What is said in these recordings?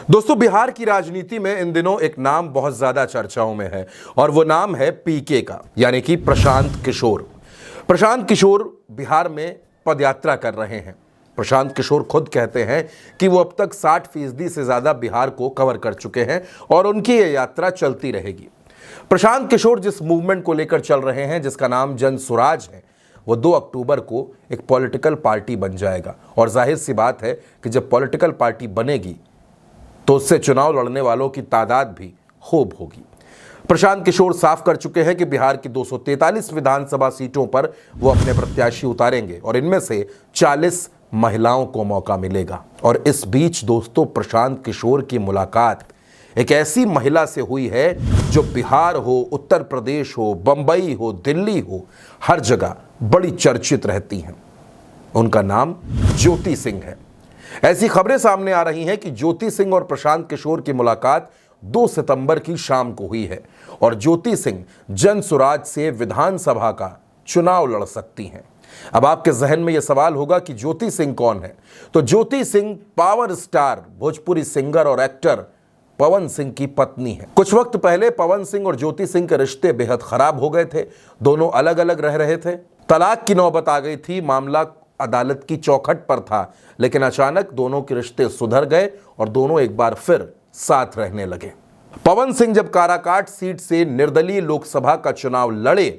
दोस्तों, बिहार की राजनीति में इन दिनों एक नाम बहुत ज्यादा चर्चाओं में है और वो नाम है पीके का, यानी कि प्रशांत किशोर। प्रशांत किशोर बिहार में पदयात्रा कर रहे हैं। प्रशांत किशोर खुद कहते हैं कि वो अब तक 60% से ज्यादा बिहार को कवर कर चुके हैं और उनकी ये यात्रा चलती रहेगी। प्रशांत किशोर जिस मूवमेंट को लेकर चल रहे हैं, जिसका नाम जन सुराज है, वो 2 अक्टूबर को एक पॉलिटिकल पार्टी बन जाएगा। और जाहिर सी बात है कि जब पॉलिटिकल पार्टी बनेगी तो उससे चुनाव लड़ने वालों की तादाद भी खूब होगी। प्रशांत किशोर साफ कर चुके हैं कि बिहार की 243 विधानसभा सीटों पर वो अपने प्रत्याशी उतारेंगे और इनमें से 40 महिलाओं को मौका मिलेगा। और इस बीच दोस्तों, प्रशांत किशोर की मुलाकात एक ऐसी महिला से हुई है जो बिहार हो, उत्तर प्रदेश हो, बंबई हो, दिल्ली हो, हर जगह बड़ी चर्चित रहती हैं। उनका नाम ज्योति सिंह है। ऐसी खबरें सामने आ रही हैं कि ज्योति सिंह और प्रशांत किशोर की मुलाकात 2 सितंबर की शाम को हुई है और ज्योति सिंह जन सुराज से विधानसभा का चुनाव लड़ सकती हैं। अब आपके जहन में यह सवाल होगा कि ज्योति सिंह कौन है? तो Jyoti Singh power star Bhojpuri singer और एक्टर पवन सिंह की पत्नी है। कुछ वक्त पहले पवन सिंह और ज्योति सिंह के रिश्ते बेहद खराब हो गए थे। दोनों अलग अलग रह रहे थे, तलाक की नौबत आ गई थी, मामला अदालत की चौखट पर था, लेकिन अचानक दोनों के रिश्ते सुधर गए और दोनों एक बार फिर साथ रहने लगे। पवन सिंह जब काराकाट सीट से निर्दलीय लोकसभा का चुनाव लड़े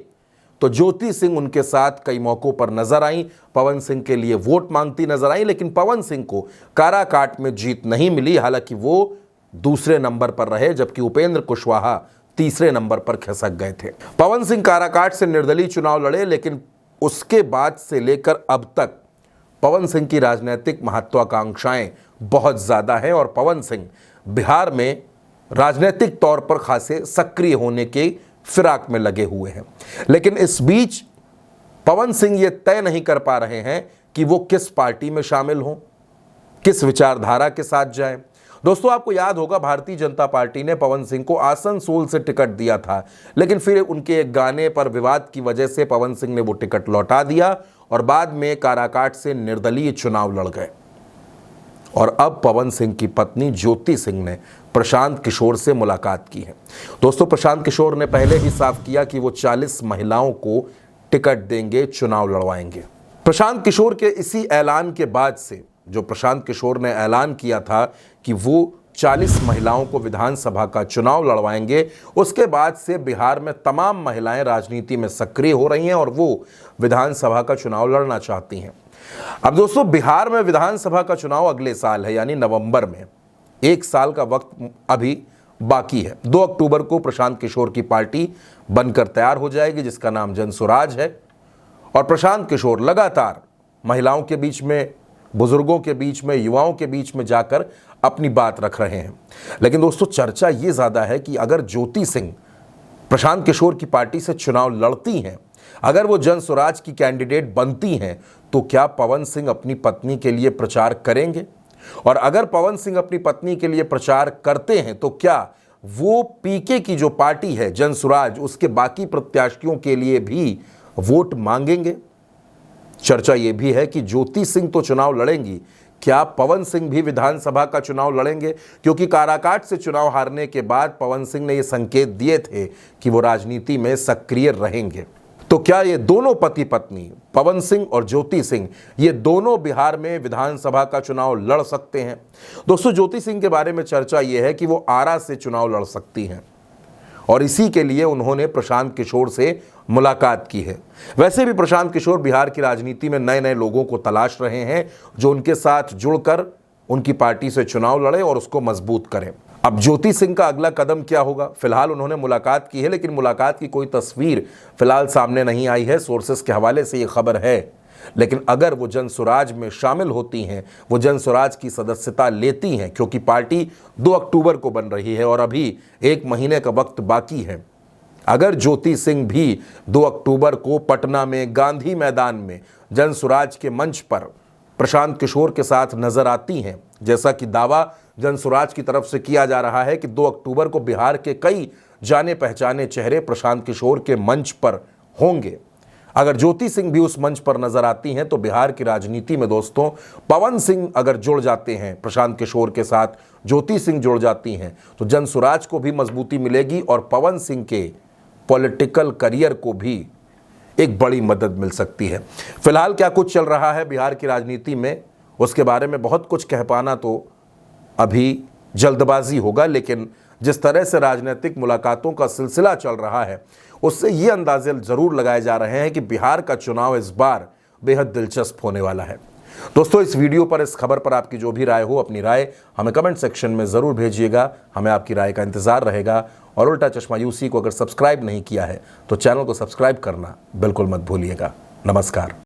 तो ज्योति सिंह उनके साथ कई मौकों पर नजर आई, पवन सिंह के लिए वोट मांगती नजर आई, लेकिन पवन सिंह को काराकाट में जीत नहीं मिली। हालांकि वो दूसरे नंबर पर रहे, जबकि उपेंद्र कुशवाहा तीसरे नंबर पर खिसक गए थे। पवन सिंह काराकाट से निर्दलीय चुनाव लड़े, लेकिन उसके बाद से लेकर अब तक पवन सिंह की राजनीतिक महत्वाकांक्षाएं बहुत ज्यादा हैं और पवन सिंह बिहार में राजनीतिक तौर पर खासे सक्रिय होने के फिराक में लगे हुए हैं। लेकिन इस बीच पवन सिंह ये तय नहीं कर पा रहे हैं कि वो किस पार्टी में शामिल हों, किस विचारधारा के साथ जाएं। दोस्तों, आपको याद होगा भारतीय जनता पार्टी ने पवन सिंह को आसनसोल से टिकट दिया था, लेकिन फिर उनके एक गाने पर विवाद की वजह से पवन सिंह ने वो टिकट लौटा दिया और बाद में काराकाट से निर्दलीय चुनाव लड़ गए। और अब पवन सिंह की पत्नी ज्योति सिंह ने प्रशांत किशोर से मुलाकात की है। दोस्तों, प्रशांत किशोर ने पहले ही साफ किया कि वो 40 महिलाओं को टिकट देंगे, चुनाव लड़वाएंगे। प्रशांत किशोर के इसी ऐलान के बाद से, जो प्रशांत किशोर ने ऐलान किया था कि वो 40 महिलाओं को विधानसभा का चुनाव लड़वाएंगे, उसके बाद से बिहार में तमाम महिलाएं राजनीति में सक्रिय हो रही हैं और वो विधानसभा का चुनाव लड़ना चाहती हैं। अब दोस्तों, बिहार में विधानसभा का चुनाव अगले साल है, यानी नवंबर में। 1 साल का वक्त अभी बाकी है। 2 अक्टूबर को प्रशांत किशोर की पार्टी बनकर तैयार हो जाएगी, जिसका नाम जन सुराज है। और प्रशांत किशोर लगातार महिलाओं के बीच में, बुजुर्गों के बीच में, युवाओं के बीच में जाकर अपनी बात रख रहे हैं। लेकिन दोस्तों, चर्चा ये ज्यादा है कि अगर ज्योति सिंह प्रशांत किशोर की पार्टी से चुनाव लड़ती हैं, अगर वो जन सुराज की कैंडिडेट बनती हैं, तो क्या पवन सिंह अपनी पत्नी के लिए प्रचार करेंगे? और अगर पवन सिंह अपनी पत्नी के लिए प्रचार करते हैं तो क्या वो पीके की जो पार्टी है जन सुराज, उसके बाकी प्रत्याशियों के लिए भी वोट मांगेंगे? चर्चा यह भी है कि ज्योति सिंह तो चुनाव लड़ेंगी, क्या पवन सिंह भी विधानसभा का चुनाव लड़ेंगे? क्योंकि काराकाट से चुनाव हारने के बाद पवन सिंह ने यह संकेत दिए थे कि वो राजनीति में सक्रिय रहेंगे। तो क्या ये दोनों पति पत्नी, पवन सिंह और ज्योति सिंह, ये दोनों बिहार में विधानसभा का चुनाव लड़ सकते हैं? दोस्तों, ज्योति सिंह के बारे में चर्चा यह है कि वो आरा से चुनाव लड़ सकती हैं और इसी के लिए उन्होंने प्रशांत किशोर से मुलाकात की है। वैसे भी प्रशांत किशोर बिहार की राजनीति में नए नए लोगों को तलाश रहे हैं जो उनके साथ जुड़कर उनकी पार्टी से चुनाव लड़े और उसको मजबूत करें। अब ज्योति सिंह का अगला कदम क्या होगा? फिलहाल उन्होंने मुलाकात की है, लेकिन मुलाकात की कोई तस्वीर फिलहाल सामने नहीं आई है। सोर्सेस के हवाले से ये खबर है। लेकिन अगर वो जन सुराज में शामिल होती हैं, वो जन सुराज की सदस्यता लेती हैं, क्योंकि पार्टी 2 अक्टूबर को बन रही है और अभी 1 महीने का वक्त बाकी है। अगर ज्योति सिंह भी 2 अक्टूबर को पटना में गांधी मैदान में जन सुराज के मंच पर प्रशांत किशोर के साथ नजर आती हैं, जैसा कि दावा जन सुराज की तरफ से किया जा रहा है कि 2 अक्टूबर को बिहार के कई जाने पहचाने चेहरे प्रशांत किशोर के मंच पर होंगे। अगर ज्योति सिंह भी उस मंच पर नजर आती हैं तो बिहार की राजनीति में दोस्तों पवन सिंह अगर जुड़ जाते हैं, प्रशांत किशोर के साथ ज्योति सिंह जुड़ जाती हैं तो जनसुराज को भी मजबूती मिलेगी और पवन सिंह के पॉलिटिकल करियर को भी एक बड़ी मदद मिल सकती है। फिलहाल क्या कुछ चल रहा है बिहार की राजनीति में, उसके बारे में बहुत कुछ कह पाना तो अभी जल्दबाजी होगा, लेकिन जिस तरह से राजनीतिक मुलाकातों का सिलसिला चल रहा है उससे ये अंदाजे जरूर लगाए जा रहे हैं कि बिहार का चुनाव इस बार बेहद दिलचस्प होने वाला है। दोस्तों, इस वीडियो पर, इस खबर पर आपकी जो भी राय हो, अपनी राय हमें कमेंट सेक्शन में ज़रूर भेजिएगा। हमें आपकी राय का इंतज़ार रहेगा। और उल्टा चश्मा यूसी को अगर सब्सक्राइब नहीं किया है तो चैनल को सब्सक्राइब करना बिल्कुल मत भूलिएगा। नमस्कार।